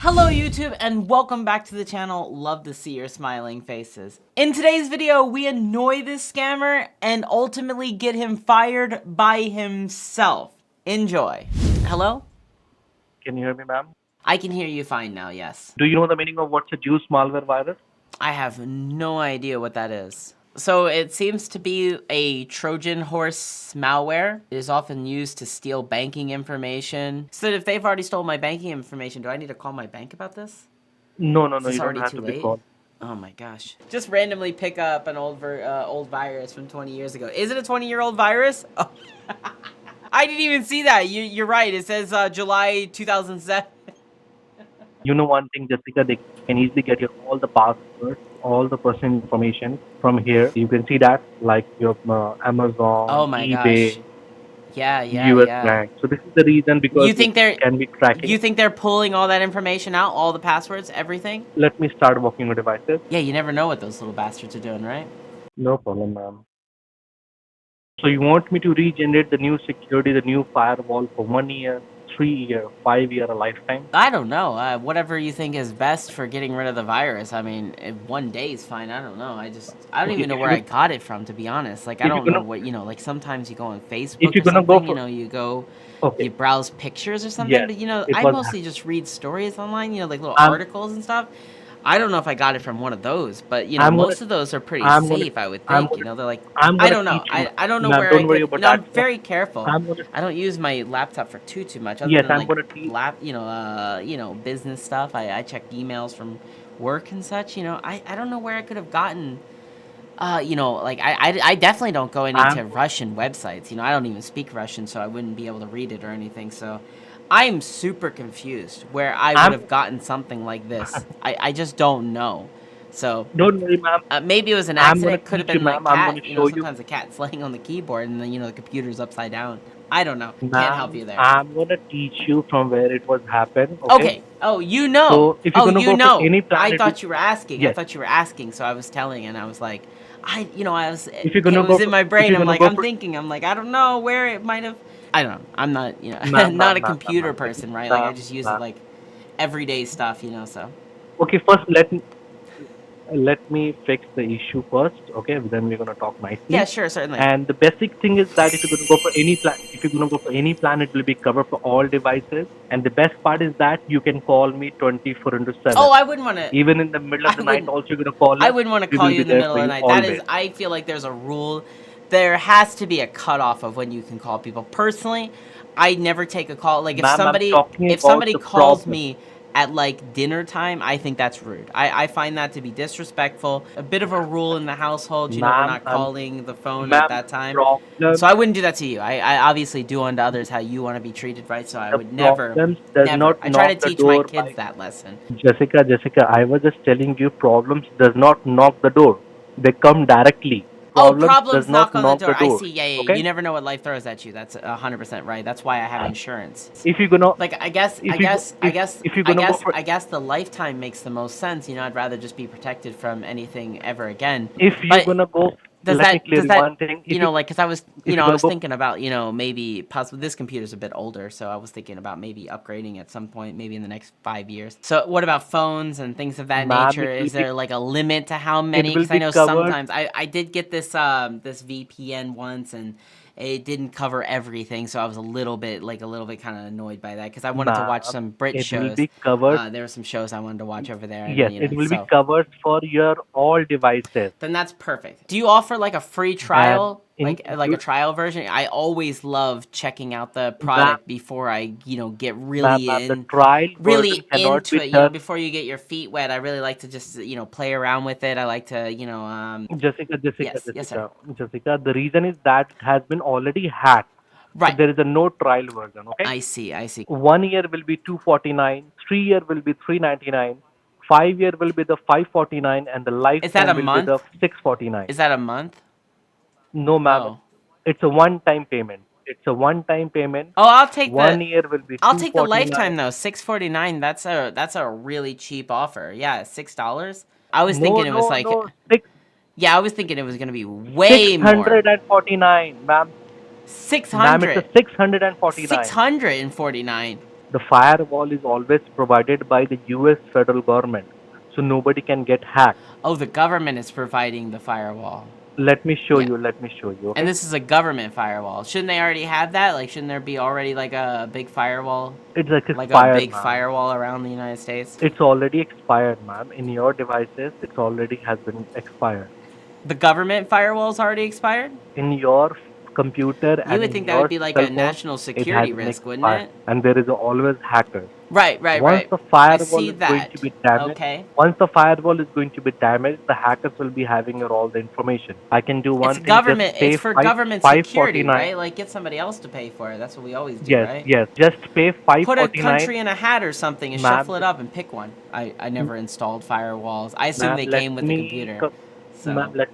Hello YouTube and welcome back to the channel. Love to see your smiling faces. In today's video, we annoy this scammer and ultimately get him fired by himself. Enjoy. Hello? Can you hear me, ma'am? I can hear you fine now, yes. Do you know the meaning of what's a juice malware virus? I have no idea what that is. So it seems to be a Trojan horse malware. It is often used to steal banking information. So if they've already stole my banking information, do I need to call my bank about this? No, Is this you don't already have too to be late? called. Oh my gosh. Just randomly pick up an old virus from 20 years ago. Is it a 20-year-old virus? Oh. I didn't even see that. You're right. It says July 2007. You know one thing, Jessica, they can easily get your all the passwords, all the personal information from here. You can see that, like your Oh Amazon, my gosh. eBay, US Yeah. Bank. So this is the reason because You it think they're can be tracking. you think they're pulling all that information out, all the passwords, everything? Let me start working with devices. Yeah, you never know what those little bastards are doing, right? No problem, ma'am. So you want me to regenerate the new security, the new firewall for 1 year, 3 year, 5 year, a lifetime? I don't know. Whatever you think is best for getting rid of the virus. I mean, if 1 day is fine. I don't know. I don't Okay, even know where I got it from, to be honest. Like, I if you're don't know gonna what, like sometimes you go on if Facebook you're or gonna go something, for you okay, browse pictures or something. yes, But, it I was. mostly just read stories online, like little I'm articles and stuff. I don't know if I got it from one of those, but, I'm gonna most of those are pretty I'm gonna safe, I would I'm think. gonna They're like, I'm I gonna don't know. teach you, I don't know ma'am. where I Don't worry could, about I'm that. very careful. I'm gonna I don't use my laptop for too much, other yes, than I'm like gonna teach. business stuff. I check emails from work and such. I don't know where I could have gotten. Like I definitely don't go I'm into Russian websites. I don't even speak Russian, so I wouldn't be able to read it or anything. So I'm super confused where I would I'm have gotten something like this. I just don't know. So don't worry, ma'am. maybe it was an I'm gonna accident. Could have teach you, been my ma'am. I'm gonna cat. show you, Sometimes the cat's laying on the keyboard and then the computer's upside down. I don't know. Can't help ma'am. you there. I'm gonna teach you from where it was happened. Okay. Okay. Oh, you know. So if you're Oh, gonna you go for know. any plan, I it will thought you were asking. I yes. thought you were asking, so I was telling, and I was like, If you're it gonna go was in for my if brain. you're I'm gonna like, go I'm for thinking. I'm like, I don't know where it might have. I don't know. I'm not, ma'am, not ma'am, a ma'am, ma'am, computer ma'am. person, right? Like, I Ma'am, just use it ma'am. like everyday stuff, so. Okay, first let me fix the issue first, okay? Then we're gonna talk Yeah, nicely. sure, certainly. And the basic thing is that if you're gonna go for any plan, it will be covered for all devices. And the best part is that you can call me 24 into Oh, 7. I wouldn't want to. Even in the middle of I the night, wouldn't. also you're gonna call I us. wouldn't want to We call will you be in the there middle for of the you night. That is, always. I feel like there's a rule. There has to be a cutoff of when you can call people. Personally, I never take a call. Like Ma'am, I'm talking if about somebody the calls problem. me at like dinner time, I think that's rude. I find that to be disrespectful. A bit of a rule in the household. We're Ma'am, not calling the phone at ma'am, that time. So problem, I wouldn't do that to you. I obviously do unto others how you want to be treated, right? So I the would problems does never. not I try to knock the teach my door kids by that lesson. Jessica, I was just telling you problems does not knock the door. They come directly. Oh, Problems does problems not knock on the knock door. the I door. see. Yeah. Okay? You never know what life throws at you. That's 100% right. That's why I have insurance. If you're gonna Like I guess, if you go if you're gonna go for I guess the lifetime makes the most sense. I'd rather just be protected from anything ever again. if you're But gonna go does let me that clear does you that one thing. If you like because if you're I gonna was go thinking about maybe possibly this computer's a bit older, so I was thinking about maybe upgrading at some point, maybe in the next 5 years. So what about phones and things of that ma'am, nature? Is there like a limit to how it many? will Because I be know covered. sometimes I did get this VPN once, and it didn't cover everything, so I was a little bit kind of annoyed by that because I wanted to watch Ma'am, some Brit it will shows. be covered. There were some shows I wanted to watch over there, and Yes, it will be so covered for your all devices. then that's perfect. Do you offer like a free And trial, in like a trial version? I always love checking out the ma'am, product before I, get ma'am, the trial version really cannot into be it. done. Before you get your feet wet, I really like to just, play around with it. I like to, yes, sir. Jessica, the reason is that it has been already hacked. So Right. there is a no trial version, okay? I see. 1 year will be 249, 3 year will be 399, 5 year will be the 549, and the Is that a lifetime will be the month? 649. Is that a month? No, ma'am, Oh. it's a one-time payment. It's a one-time payment. Oh, I'll take the 1 year will be I'll take the lifetime 249. though. 649. That's a really cheap offer. Yeah, $6. I was No, thinking it was no, like no, six Yeah, I was thinking it was gonna be six way more. hundred and 49, ma'am. Ma'am, it's a 600. 649. 649. The firewall is always provided by the US federal government, so nobody can get hacked. Oh, the government is providing the firewall. Let me show Yeah. you, let me show you, And okay? this is a government firewall. Shouldn't they already have that? Like, shouldn't there be already like a big firewall? It's like Like a expired, big ma'am. firewall around the United States? It's already expired, ma'am. In your devices, it's already has been expired. The government firewall's already expired? In your computer You and would in think that would your be like cell a phone, national it has security been risk, wouldn't expired. it? And there is always hackers. Right, right, Once right. the I firewall see is going that. to be damaged, Okay. once the firewall is going to be damaged, the hackers will be having your all the information. I can do It's one thing, just government. It's pay for five government five security, forty right? nine. Like, get somebody else to pay for it. That's what we always do, Yes, right? yes. Just pay five Put a forty nine, country in a hat or something and ma'am. shuffle it up and pick one. I never installed firewalls. I assume Ma'am, they let came with the me, computer. co- ma'am, So, let,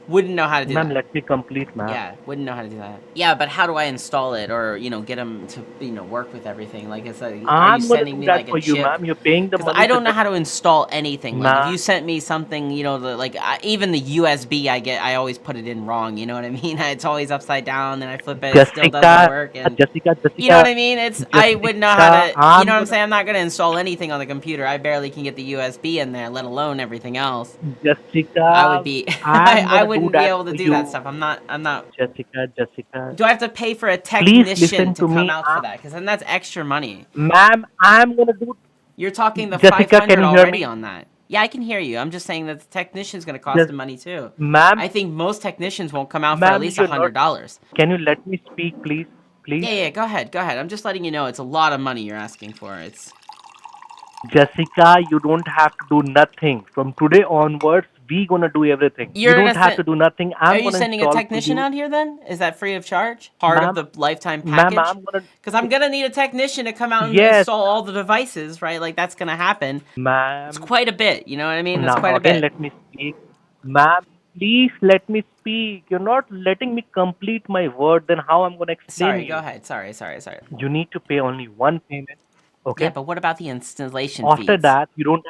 wouldn't know how to do ma'am, that. let me complete, ma'am. Yeah, wouldn't know how to do that. Yeah, but how do I install it or, get them to, work with everything? Like, are you I'm gonna sending do me that like a for you, chip? ma'am. You're paying the Because money, I so don't know how to install anything. Like, if ma'am, you sent me something, even the USB I always put it in wrong. You know what I mean? It's always upside down, then I flip it, it still doesn't Jessica, work. And Jessica, you know what Jessica, I mean? I wouldn't know how Jessica. to, I'm what I'm gonna, saying? I'm not going to install anything on the computer. I barely can get the USB in there, let alone everything else. I would Jessica. be, I'm I gonna do wouldn't be that able to for do that you, stuff. I'm not. Jessica, Jessica. Do I have to pay for a Please technician listen to to come me, out for that? Because then that's extra money. ma'am. I'm gonna do. You're talking the Jessica, can 500 you hear already me? on that. Yeah, I can hear you. I'm just saying that the technician's going to cost Just, them money too. ma'am, I think most technicians won't come out for at ma'am, least you're not. $100. Can you let me speak, please? Please. Yeah, yeah, go ahead, go ahead. I'm just letting you know it's a lot of money you're asking for. It's Jessica, you don't have to do nothing. From today onwards, we gonna do everything. You you're don't gonna have send. to do nothing. Are I'm you gonna sending a install for technician you, out here then? Is that free of charge? Part of ma'am. the lifetime Ma'am, package? I'm gonna. Because I'm gonna need a technician to come out and Yes, install all the devices, right? Like that's gonna happen. It's ma'am. quite a bit. You know what I mean? That's Now quite a again, bit. let me speak, ma'am. Please let me speak. You're not letting me complete my word. Then how I'm gonna explain Sorry, go you? ahead. Sorry, sorry, sorry. You need to pay only one payment. Yeah, Okay. but what about the installation After fees? that, you don't.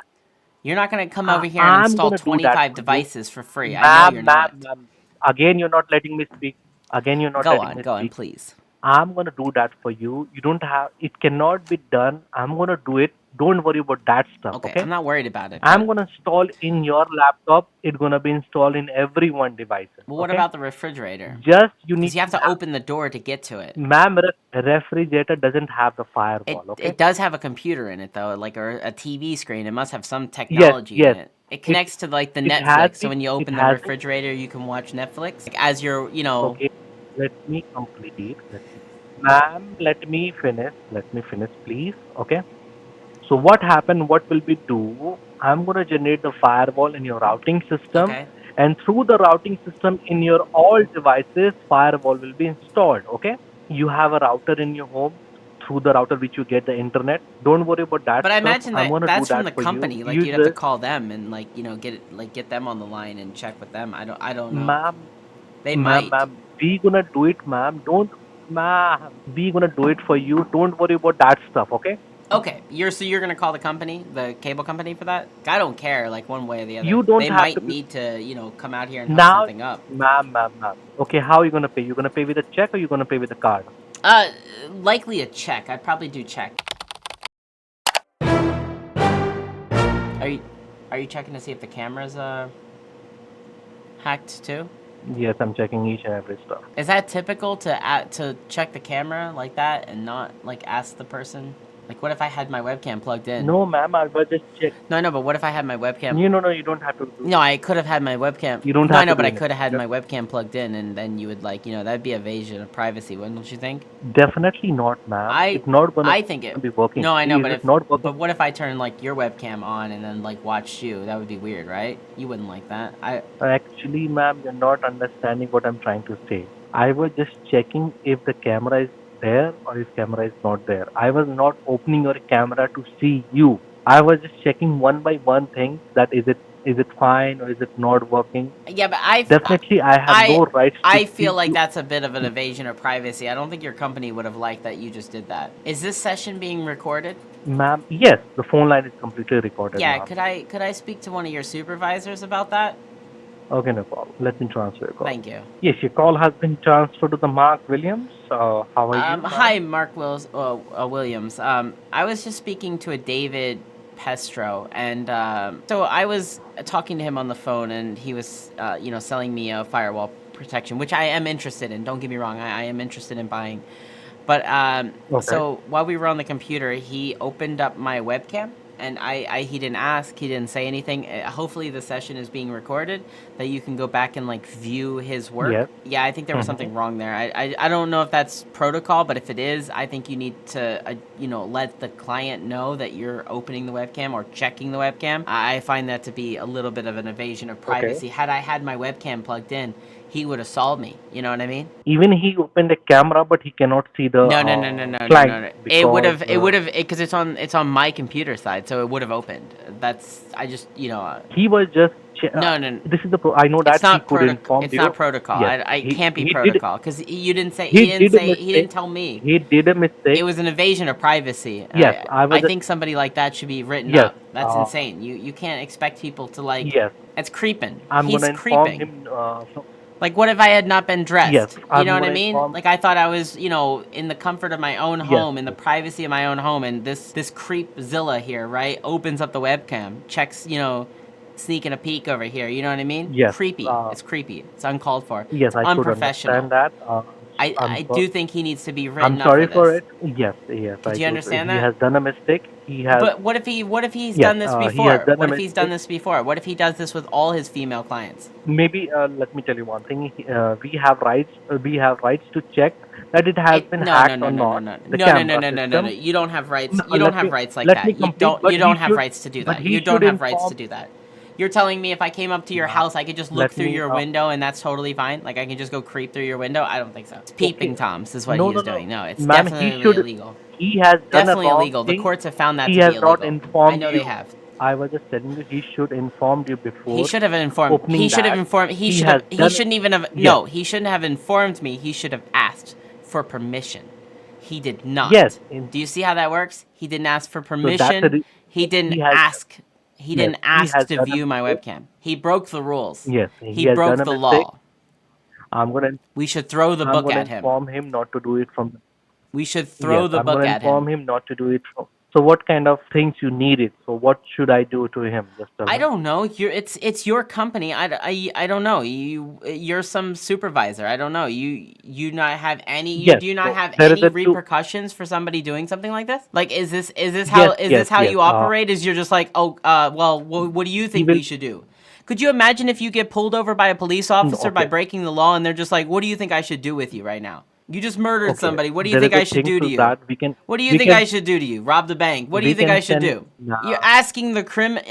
You're not going to come over here and I'm install gonna do that 25 for you, devices for free. I know you're ma'am, ma'am, not. ma'am. Again, you're not letting me speak. Again, you're not letting me Go on, speak. please. I'm gonna do that for you. You don't have. It cannot be done. I'm gonna do it. Don't worry about that stuff. Okay, Okay. I'm not worried about it, I'm but gonna install in your laptop. It's gonna be installed in every one devices. what Okay. about the refrigerator? Just you Because need you have to to have, open the door to get to it. ma'am, refrigerator doesn't have the firewall, okay? It does have a computer in it though, like a TV screen. It must have some Yes, technology in yes. it. It It connects to like the it has Netflix. So been when you it open the has been refrigerator, you can watch Netflix. Like as you're. okay. Let me complete. Ma'am, let me finish. Let me finish, please. Okay. So what happened? What will we do? I'm gonna generate the firewall in your routing system, Okay. and through the routing system in your all devices, firewall will be installed. Okay. You have a router in your home, through the router which you get the internet. Don't worry about that But I stuff. imagine I'm that gonna do that's from that the for you. company. Like You you'd have to just, call them and get them on the line and check with them. I don't know. ma'am, They ma'am, might. ma'am, we gonna do it, ma'am. Don't, ma'am, we gonna do it for you. Don't worry about that stuff, okay? Okay, you're gonna call the company, the cable company for that? I don't care, like one way or the other. You don't They have might to be need to, come out here and hook now, something up. ma'am. Okay, how you gonna pay? You gonna pay with a check or you gonna pay with a card? Uh, Likely a check. I'd probably do check. Are you, are you checking to see if the camera's hacked too? Yes, I'm checking each and every stuff. Is that typical to check the camera like that and not like ask the person? Like, what if I had my webcam plugged in? No, ma'am, I was just check. No, I know, but what if I had my webcam? No, you don't have to do. No, I could have had my webcam. You don't No, I have know, to but do I could anything. have had my webcam plugged in, and then you would that'd be evasion of privacy, wouldn't you think? Definitely not, ma'am. I It's not gonna I think it. be working. No, I know, See, is but it not working? what if I turned like your webcam on and then like watched you? That would be weird, right? You wouldn't like that. Actually, ma'am, you're not understanding what I'm trying to say. I was just checking if the camera is there or if camera is not there. I was not opening your camera to see you. I was just checking one by one things that is it fine or is it not working. Yeah, but Definitely, I have no rights to I feel see like you. that's a bit of an invasion of privacy. I don't think your company would have liked that you just did that. Is this session being recorded? Ma'am, yes, the phone line is completely recorded, Yeah, ma'am. could I speak to one of your supervisors about that? Okay, no problem. Let me transfer your call. Thank you. Yes, your call has been transferred to the Mark Williams. How are you, ma'am? Hi, Mark Williams. I was just speaking to a David Pestro, and so I was talking to him on the phone, and he was, selling me a firewall protection, which I am interested in. Don't get me wrong, I am interested in buying. But Okay. so while we were on the computer, he opened up my webcam, and he didn't ask, he didn't say anything. Hopefully, the session is being recorded, that you can go back and like view his work. Yes. Yeah, I think there was Mm-hmm. something wrong there. I don't know if that's protocol, but if it is, I think you need to let the client know that you're opening the webcam or checking the webcam. I find that to be a little bit of an invasion of Okay. privacy. Had I had my webcam plugged in, he would have solved me. You know what I mean? Even he opened a camera, but he cannot see the No, no, no, no, no, no, client no, no. because It would have, because it's on my computer side, so it would have opened. That's, I just, he was just. no, no, no. This is the. I know that he could inform It's not you. protocol. Yes, I can't be he did protocol because you didn't say, he did a he didn't mistake. tell me. He did a It mistake. was an invasion of privacy. Yes, I I was. think somebody like that should be written Yes. up. That's insane. You can't expect people to like. Yes. That's creeping. I'm He's gonna inform creeping. him. Like, what if I had not been Yes, dressed? You know I'm what I gonna mean? inform. Like, I thought I was, in the comfort of my own Yes. home, in the privacy of my own home, and this creepzilla here, right, opens up the webcam, checks, sneaking a peek over here. You know what I mean? Yes. Creepy. It's creepy. It's uncalled for. Yes, It's I could unprofessional. understand that. I do think he needs to be I'm written up sorry for for this. it. Yes, yes, Could you understand he that? has done a mistake. He has. But what if he's Yes, done this he has before? done a What if he's done mistake. this before? What if he does this with all his female clients? Maybe let me tell you one thing. We have rights. We have rights to check that it has It been no no hacked no or no no not. no The no no no camera no no no no. system. You don't have rights. No, You don't have rights like let me that. complete. But You he don't have should. rights to do But that. You he don't should have rights to inform. do that. You're telling me if I came up to your Uh, house, I could just look let through me. your window and that's totally fine? Like I can just go creep through your window? I don't think so. It's Okay. peeping toms is what No, he no, is no, doing. No, it's ma'am. He definitely should. illegal. He has done a Definitely wrong illegal. The thing. courts have found that He to be has not illegal. I informed know they you. have. I was just telling you. He should informed you He before should have informed. opening that. He has He done it. shouldn't even have. Yes. No, he shouldn't have informed me. He should have asked for permission. He did Yes. not. Do you see how that works? He didn't ask for So that's permission. He didn't he has. ask. He Yes. didn't He ask has to done a view my mistake. webcam. He broke the rules. Yes. He He has done broke a the mistake. law. I'm gonna. We should throw the I'm book gonna at him. inform him not to do it from. We should Yes. throw the I'm book gonna at inform him. him not to do it from. So what kind of things you need it? So what should I do to him? Just tell I me. don't know. It's your company. I don't know. You're some supervisor. I don't know. You not have any. You Yes. do you not So have there is any a two. repercussions for somebody doing something like this? Like, Yes. is Yes. this how Yes. you operate? Is you're just like, oh, well, what do you He think will. we should do? Could you imagine if you get pulled over by a police No, officer by okay. breaking the law and they're just like, what do you think I should do with you right now? You just murdered Okay. somebody. What do you There is think a I should thing do to to you? that. We can. What do you We think can. I should do to you? Rob the bank. What do you We think I can should send. do? You're Nah. asking the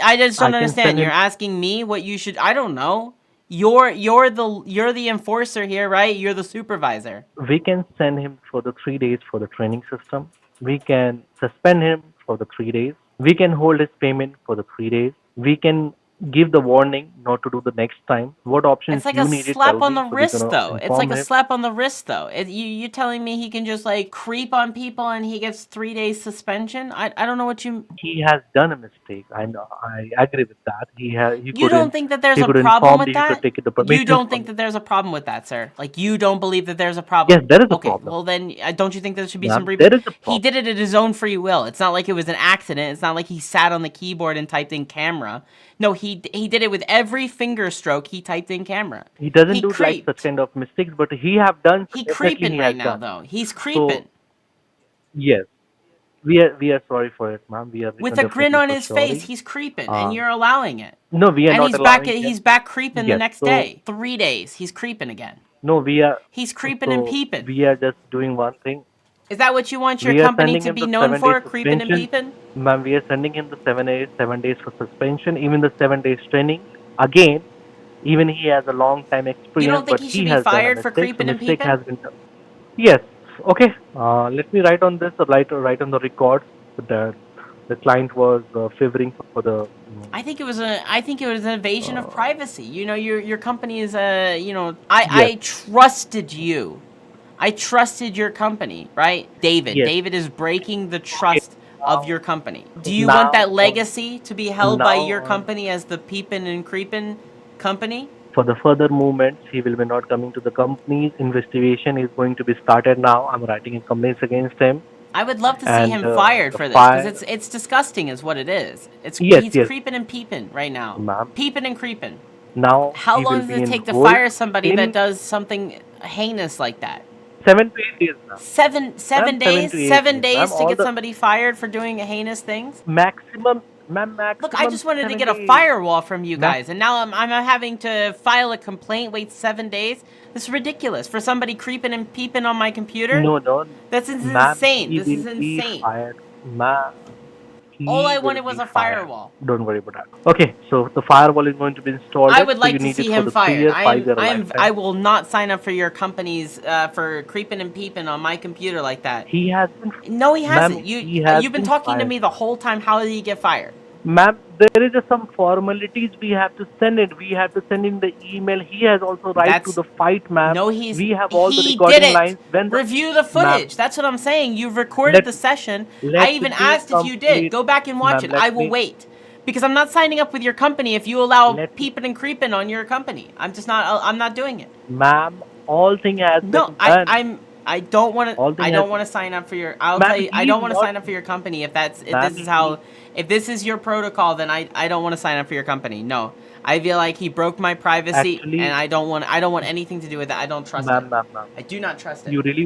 I just I don't can send understand. You're him. asking me what you should. I don't know. You're the enforcer here, right? You're the supervisor. We can send him for the 3 days for the training system. We can suspend him for the 3 days. We can hold his payment for the 3 days. We can give the warning not to do the next time. What options It's like a you needed, tell slap on me, the so we're wrist, gonna though. It's like inform a him. slap on the wrist, though. You're telling me he can just like creep on people and he gets 3 days suspension? I don't know what you. He has done a mistake. I know. I agree with that. He has. You don't think that there's He a could problem inform with you. He could that? take the You permissions don't from think you. that there's a problem with that, sir? Like, you don't believe that there's a Yes, problem? there is a Okay, problem, well then, don't you think there should be some ma'am. There is a He problem. did it at his own free will. It's not like it was an accident. It's not like he sat on the keyboard and typed in camera. No, he did it with every finger stroke he typed in camera. He doesn't He do like such creeped. kind of mistakes, but he have done. So He definitely, creeping he right has now, done. though. He's So creeping. yes. We are sorry for it, ma'am. We are With a grin definitely on so his face, sorry. he's creeping, and Um, you're allowing it. no, we are And not allowing he's him. back creeping the Yes. next So day. 3 days, he's creeping again. no, we are. He's creeping and So peeping. we are just doing one thing. Is that what you want your We are company sending to him be the known 7 days for? Creeping and suspension, peeping? ma'am. We are sending him the 7 days for suspension. Even the 7 days training. Again, even he has a long time You experience, don't think but he should he be has done a fired for mistake. So creeping and mistake peeping? has been done. Yes. Okay. Let me write on this. Or write on the records that the client was favoring for the. I think it was an invasion of Uh, privacy. Your company is yes. I trusted you. I trusted your company, right? Yes. David is breaking the Okay. trust of Now, your company. Do you want now, that legacy to be held by now your on. company as the peeping and creeping company? For the further movements, he will be not coming to the company. Investigation is going to be started now. I'm writing a complaint against him, I would love to see and him fired the for this because fire. it's disgusting, is what it is. It's Yes, he's yes, creeping and peeping right now, ma'am. peeping and creeping. Now How he long will does be it take to enrolled fire somebody that in does something heinous like that? 7 to 8 days, ma'am. Seven Ma'am, seven days, to eight seven days, ma'am. days to All get the somebody fired for doing heinous things. maximum, ma'am, Look, I maximum just wanted to seven get a days. firewall from you Max, guys, and now I'm having to file a complaint, wait 7 days. This is ridiculous for somebody creeping and peeping on my computer. no, no, This is ma'am. insane. He This will is be insane. fired, ma'am. All I He will wanted was be a fired. firewall. Don't worry about that. Okay, so the firewall is going to be installed. I would So you like to need it see for him the fired. 3 year, 5 year I lifetime. will not sign up for your companies for creeping and peeping on my computer like that. He has been, No, he ma'am. hasn't. He has You've been been talking to fired. me the whole time. How did he get fired? Ma'am, there is some formalities we have to send it. We have to send in the email. He has also right to That's the fight, ma'am. no, We have all the he recording didn't. lines. When the Review the ma'am, footage. That's what I'm saying. You've recorded let the session. I let even me asked if you did. complete, Go back and watch ma'am. it. I will wait. Because I'm not signing up with your company if you allow Let peeping and creeping on your company. I'm not doing it. ma'am. All thing has No, been done. All I thing has don't been, want to sign up for your I'll tell ma'am. you I He is don't want to not, sign up for your company if ma'am. this is how if this is your protocol, then I don't want to sign up for your company. No. I feel like he broke my privacy and Actually, I don't want anything to do with it. I don't trust him. ma'am. I do not trust him. You really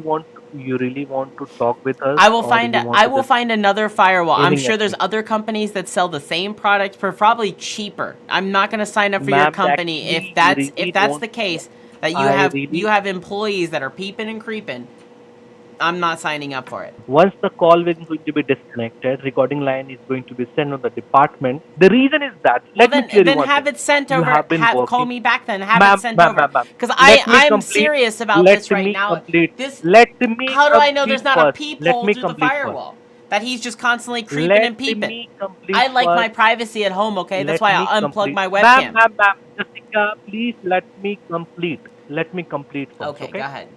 want to talk with us, or you want I to will just find another firewall. I'm aiming sure at there's me, other companies that sell the same product for probably cheaper. I'm not going to sign up for your ma'am? company Actually, you if really that's don't. the case that I you really. have employees that are peeping and creeping. I'm not signing up for it. Once the call is going to be disconnected, recording line is going to be sent on the department. The reason is that, Well, let me clear you one have thing. it sent You over. have been Call working, me back then. Have it sent over. ma'am. Because Let me I'm complete. serious about Let this right me now. complete. This Let me how do I know complete there's not a first. Let peephole me through the complete first. firewall? That he's just constantly creeping Let and peeping. me complete I like my first. privacy at home, okay? That's Let why me I unplug complete. my webcam. Ma'am. Jessica, please let me complete. Let me complete first, Okay, go okay? ahead.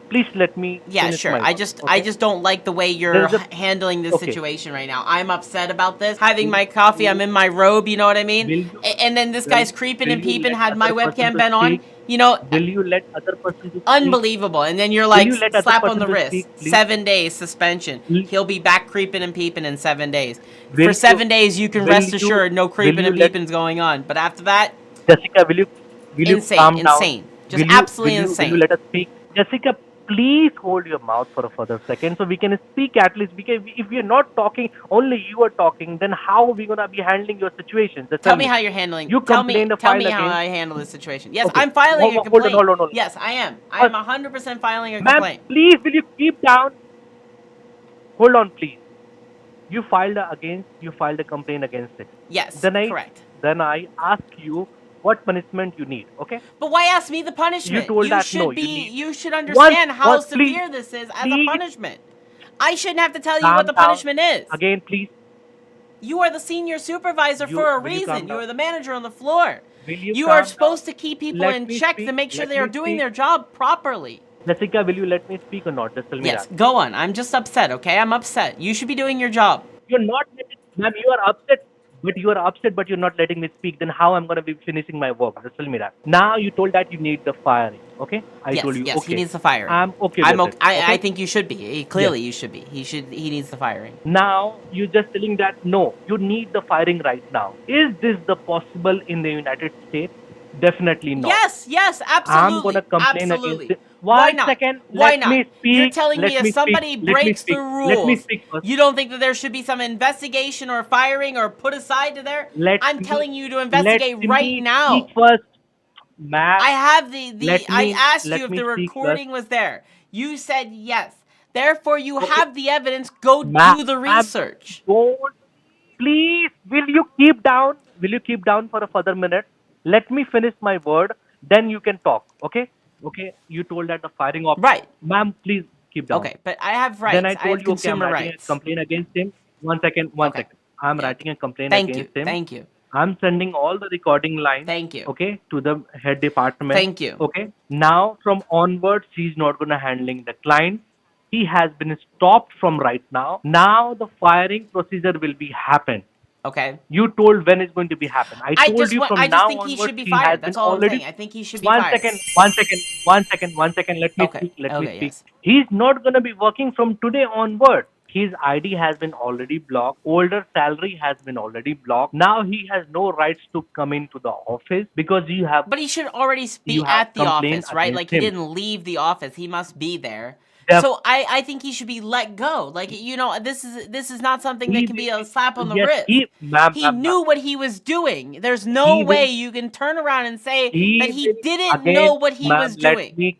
Please let me Yeah, finish sure. my work, I okay? just don't like the way There you're is a, handling this okay. situation right now. I'm upset about this. Having my coffee, I'm in my robe, you know what I mean? Will you And then this will guy's creeping will and you peeping. let Had my other person webcam to been on, speak? you know, Will you let other person to speak? unbelievable. And then you're Will like, you let other slap on person the to wrist. speak, please? 7 days suspension. Will He'll be back creeping and peeping in 7 days. For will you 7 days, you can will rest you assured no will creeping you and let peeping's going on. But after that, Jessica? Will you insane, calm down? insane. Just absolutely Will you insane. let us speak? Jessica, please hold your mouth for a further second so we can speak at least. Because if we are not talking, only you are talking, then how are we gonna be handling your situation? Just tell Tell me me. how you're handling. You complained a Tell file me how against. I handle this situation. Yes, Okay, I'm filing a complaint. hold on. Yes, I am. I am First, 100% filing a ma'am, complaint. please, will you keep down? Hold on, please. You filed a complaint against it. Yes, Then I correct. then I ask you what punishment you need. Okay? But why ask me the You punishment? told that no, you need You should once understand how once please severe this is as a please punishment. I shouldn't have to tell you what calm the down. punishment is. Again, please. You are the senior supervisor for a Will you calm reason. You down? are the manager on the floor. Will you You are calm down? supposed to keep people Let in me check to speak. make sure Let they are me doing speak. their job properly. Jessica, will you let me speak or not? Just tell me Yes, that. go on. I'm just upset, okay? I'm upset. You should be doing your job. You're not letting, ma'am, you are upset, but you're not letting me speak. Then how I'm going to be finishing my work? Just tell me that. Now you told that you need the firing. Okay. I told Yes, you, yes, he okay. needs the firing. I'm okay with it. I Okay. think you should be. Yes. Clearly you should be. He needs the firing. Now you're just telling that no, you need the firing right now. Is this the possible in the United States? Definitely not. Yes, yes, I'm gonna absolutely. complain against Absolutely. it. Why One not? second, Why let not? me You're speak. telling me Let if me speak. somebody Let me breaks the speak. Let me rules, speak first. you don't think that there should be some investigation or firing or put aside to there? Let I'm me telling you to let investigate right me speak now. first, ma'am. I have I asked you Let if me the speak first, recording was there. You said yes. Therefore, you okay, have the evidence. Go ma'am. do the research. Don't, please. Will you keep down? Will you keep down for a further minute? Let me finish my word. Then you can talk. Okay. Okay. You told that the firing op, Right. ma'am. Please keep down. Okay, but I have Then rights. I I told have you, okay, I'm consumer writing a rights. complaint against him. One Okay. second. I'm Yeah. writing a complaint Thank you. against him. Thank you. I'm sending all the recording lines, Thank you. okay, to the head department. Thank you. Okay. Now from onwards, he's not gonna handling the client. He has been stopped from right now. Now the firing procedure will be happen. Okay. You told when it's going to be happen. I told you I from just now think he onwards should be he has fired. been That's all I'm already. saying. I think he should be One fired. second, one second, one second, one second. Let me Okay. speak. Let me Okay. speak. Yes. He's not gonna be working from today onward. His ID has been already blocked. Older salary has been already blocked. Now he has no rights to come into the office because But he should already be you have at the complained office, right? against Like he him. didn't leave the office. He must be there. Def- So I think he should be let go. Like this is not something that he can will be a be, slap on the yes, wrist. he, ma'am, He ma'am, ma'am. knew what he was doing. There's no He way will you can turn around and say that He he will didn't know again, what he ma'am. was doing.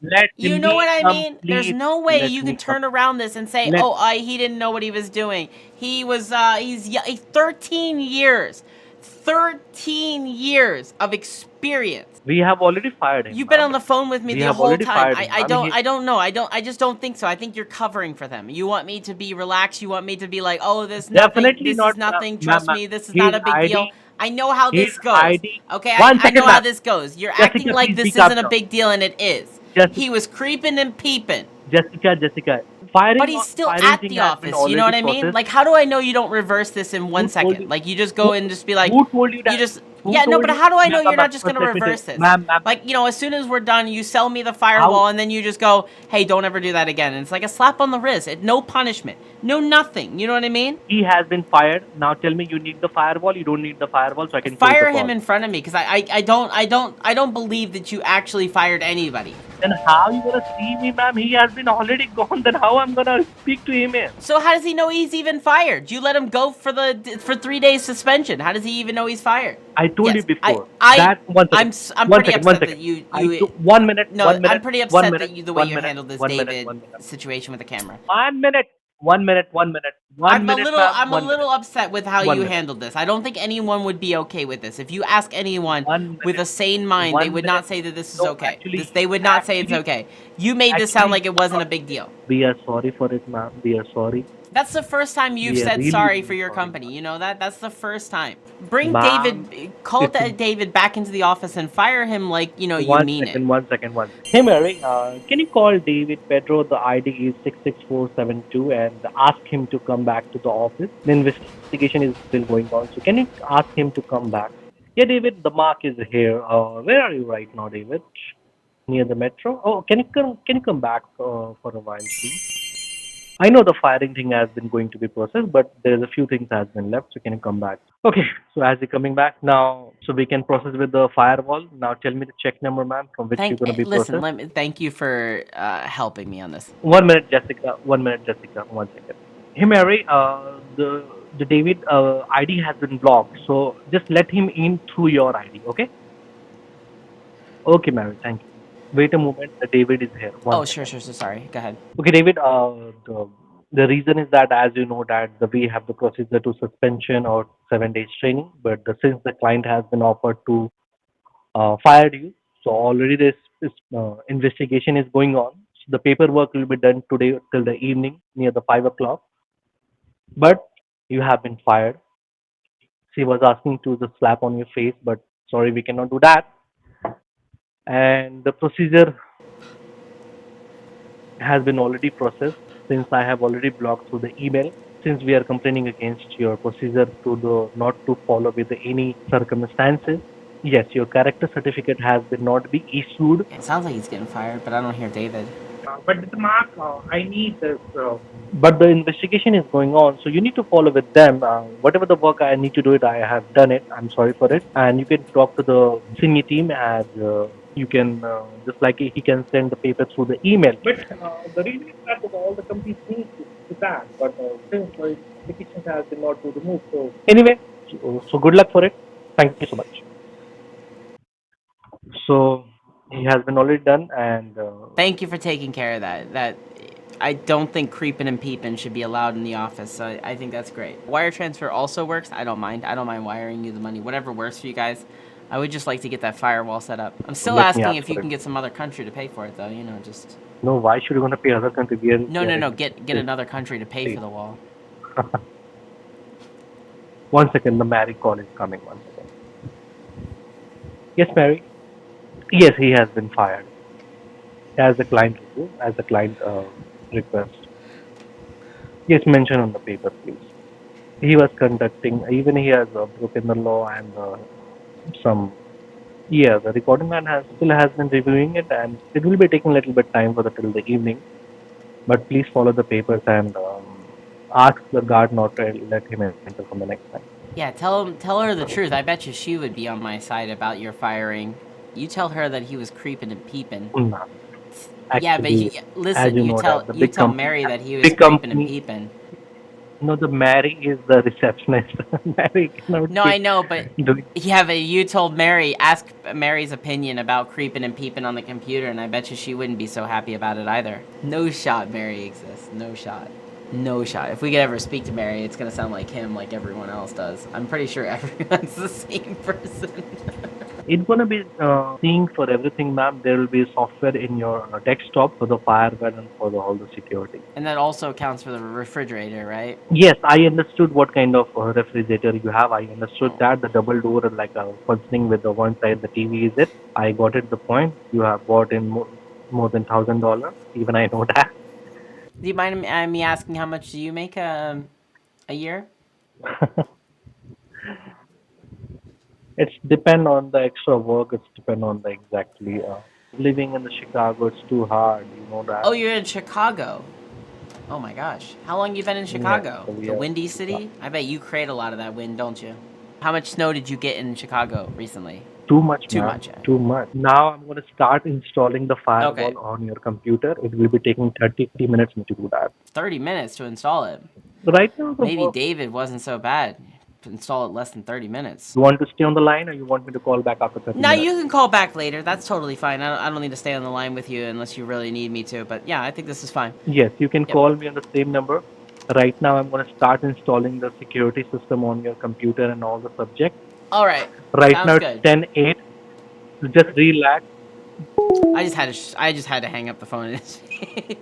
Let You know me what I mean? There's complete. no way Let you can me turn complete. around this and say, Let "Oh, he didn't know what he was doing." He was he's 13 years. 13 years of experience. We have already fired him, You've been on ma'am. the phone with me We the have whole already time. fired him, ma'am. He, I just don't think so. I think you're covering for them. You want me to be relaxed. You want me to be like, "Oh, definitely this is not, nothing. ma'am, Trust ma'am. me, this is His not a big deal." ID, I know how his this goes. ID. Okay, One I second, know how ma'am. this goes. You're acting Jessica, like please be this calm isn't a down. big deal and it is. Jessica, He was creeping and peeping. Jessica. But he's still Firing at thing the has been office. You know already what I mean? processed. Like, how do I know you don't reverse this in Who one told second? you? Like, you just Who, go and just be like, who told you you that? just, Who yeah, no, told but you, how do I know ma'am, you're ma'am, not just first going to let me tell you, reverse this? ma'am. Like, as soon as we're done, you sell me the How firewall and then you just go, hey, don't ever do that again. And it's like a slap on the wrist. No punishment. No nothing. You know what I mean? he has been fired? Now tell me, you need the firewall. You don't need the firewall, so I can close the Fire him call. in front of me because I don't believe that you actually fired anybody. Then how you gonna see me, ma'am? He has been already gone. Then how I'm gonna speak to him? So how does he know he's even fired? You let him go for 3 days suspension. How does he even know he's fired? I told you Yes, before that. One second, I'm one pretty second, one upset that second. you 1 minute, no, one I'm minute, pretty one upset that minute, you the way one you minute, handled this one minute, David 1 minute, situation with the camera. 1 minute, 1 minute, 1 minute, one minute, ma'am, I'm a 1 minute, little upset with how you 1 minute, handled this. I don't think anyone would be okay with this. If you ask anyone one with minute, a sane mind, they one would minute. not say that this is No, okay. They actually, would not say it's actually, okay. You made this sound actually, like it wasn't a big deal. we are sorry for it, ma'am. We are sorry. That's the first time you've We are said really, sorry for really your sorry, company. ma'am. You know that? That's the first time. Bring Ma'am, David, call it's David back into the office and fire him like, you one mean it. second, 1 second, 1 second. Hey Mary, can you call David Pedro? The ID is 66472 and ask him to come back to the office. The investigation is still going on, so can you ask him to come back? Yeah, David, the mark is here. Where are you right now, David? Near the metro? Oh, can you come back for a while, please? I know the firing thing has been going to be processed, but there's a few things has been left, so can you come back? Okay, so as you're coming back now, so we can process with the firewall. Now tell me the check number, ma'am, from which you're going to be Listen, processed. thank you for helping me on this. 1 minute, Jessica. 1 minute, Jessica. 1 second. Hey, Mary, the David ID has been blocked, so just let him in through your ID, okay? Okay, Mary, thank you. Wait a moment, the David is here. One Oh, sure, second. sure, sure. Sorry. Go ahead. Okay, David, the reason is that, as you know, that we have the procedure to suspension or 7 days training, but since the client has been offered to fire you, so already this investigation is going on. So the paperwork will be done today till the evening near the 5 o'clock. But you have been fired. She was asking to just slap on your face, but sorry, we cannot do that. And the procedure has been already processed since I have already blocked through the email. Since we are complaining against your procedure to the not to follow with any circumstances, yes, your character certificate has been not be issued. It sounds like he's getting fired, but I don't hear David. But the mark, I need this. But the investigation is going on, so you need to follow with them. Whatever the work I need to do it, I have done it. I'm sorry for it, and you can talk to the senior team, and you can just like he can send the paper through the email. But the reason is that all the companies need to do that, but since the application has been not to remove, so anyway, so good luck for it. Thank you so much. So he has been already done, and Thank you for taking care of that. I don't think creeping and peeping should be allowed in the office, so I think that's great. Wire transfer also works. I don't mind. I don't mind wiring you the money. Whatever works for you guys. I would just like to get that firewall set up. I'm still let me asking ask if you for it. can get some other country to pay for it, though. Just No, why should you gonna pay other country? no, We are no, no. in Get this another country to pay for state. the wall. 1 second, the Mary call is coming. 1 second. Yes, Mary. Yes, he has been fired as a client review, as a client request. Yes, mention on the paper, please. He was conducting, even he has broken the law and some. Yeah, the recording man has been reviewing it, and it will be taking a little bit time for the till the evening. But please follow the papers and ask the guard not to let him enter from the next time. Yeah, tell her the truth. I bet you she would be on my side about your firing. You tell her that he was creeping and peeping. No, Yeah, but actually, as listen, you know that the you big tell company, Mary that he was big creeping and company. peeping. No, the Mary is the receptionist. Mary cannot No, be I know, but doing. yeah, but you told Mary, ask Mary's opinion about creeping and peeping on the computer, and I bet you she wouldn't be so happy about it either. No shot Mary exists. No shot. No shot. If we could ever speak to Mary, it's gonna sound like him, like everyone else does. I'm pretty sure everyone's the same person. It's gonna be seeing for everything, ma'am. There will be software in your desktop for the firewall and for the all the security. And that also counts for the refrigerator, right? Yes, I understood what kind of refrigerator you have. I understood Oh. that the double door, like functioning with the one side the TV is it. I got it. The point you have bought in more than $1,000. Even I know that. Do you mind me asking how much do you make a year? It's depend on the extra work. It's depend on the exactly. Living in the Chicago, it's too hard. You know Oh, that. you're in Chicago. Oh my gosh. How long you been in Yeah, Chicago? so we The are windy in Chicago. city? I bet you create a lot of that wind, don't you? How much snow did you get in Chicago recently? Too much, Too man. much. Too much. Now I'm going to start installing the Okay. firewall on your computer. It will be taking 30 minutes to do that. 30 minutes to install it. Right now, the Maybe work. David wasn't so bad. Install it less than 30 minutes. You want to stay on the line or you want me to call back after 30 Now minutes? you can call back later. That's totally fine. I don't need to stay on the line with you unless you really need me to. But yeah, I think this is fine. Yes, you can Yep. call me on the same number. Right now, I'm going to start installing the security system on your computer and all the subjects. All right. Right now, Sounds it's good. 10:08. So just relax. I just had to hang up the phone in his face.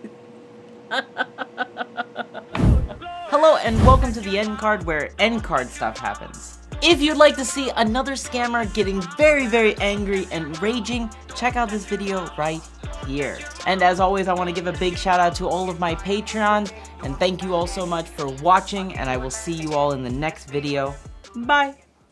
Hello and welcome to the end card where end card stuff happens. If you'd like to see another scammer getting very angry and raging, check out this video right here. And as always, I want to give a big shout out to all of my Patreons, and thank you all so much for watching, and I will see you all in the next video. Bye!